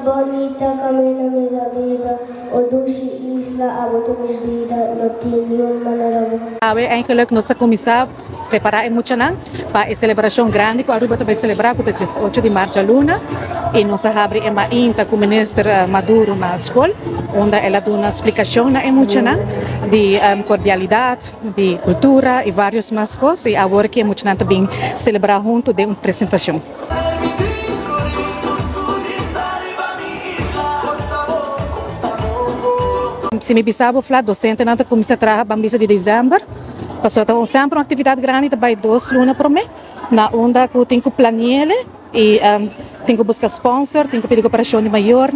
bonita camina la vida, o dulce isla amo tu mi vida, no tiene un manarabo. Eigenlijk nós está começar a preparar muito não para a celebração grande que a Aruba vai celebrar com o 8 de março a luna e nós abre uma inta com o ministro Maduro na escola onde ela dá uma explicação na muito não de cordialidade, de cultura e vários mais coisas e agora que é muito não também celebrar junto de uma apresentação. Se me bisabo falar docente não começa a trabalhar bambisa de dezembro. Passou então sempre uma atividade grande também 2 lunas por mês, na onda que eu tenho que planear e tenho que buscar sponsor, tenho que pedir cooperação de maior,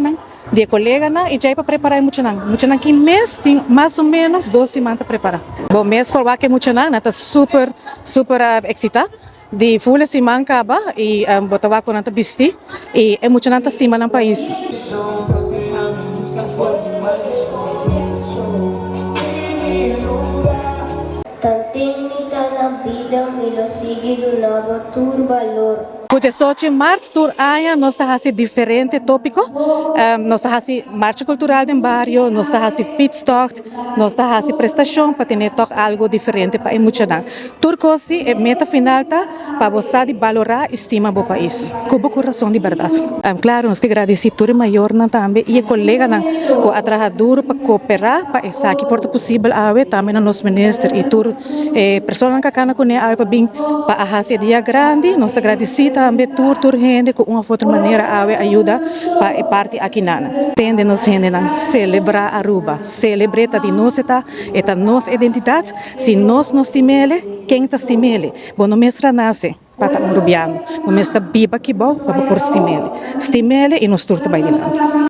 de colega, e já para preparar muito não. Muito não que mês tem mais ou menos 2 semanas para preparar. Bom mês por lá que muito não, está super excitado. De full semana acaba e botar com nanta bisti e é muito não está estima no país. Tantinita na vida, me lo sigue do novo tur valor. O 18 de março, tour aia, nós estamos a diferente tópico. Nós estamos a marcha cultural do barrio, nós estamos a feedstock, nós estamos a prestação para ter algo diferente para emocionar. Tour cosi é meta final para você de valorar e estima do país. Com o coração de verdade. Claro, nós que agradecer tour maior também e colega que a trabalhar duro para cooperar para essa que porta possível a também no nosso ministro e tour pessoas que canam com a para bem para a dia grande, nós agradecer também tur gente com uma outra maneira a ajuda para a parte aqui nana. Tende nos gente a celebrar Aruba, celebrar de nós eta nossa identidade, se nós nos timele, quem está timele, bom no mestra nasce para o rubiano, no mestra biba que bom para por stimele e nos turta vai dilante.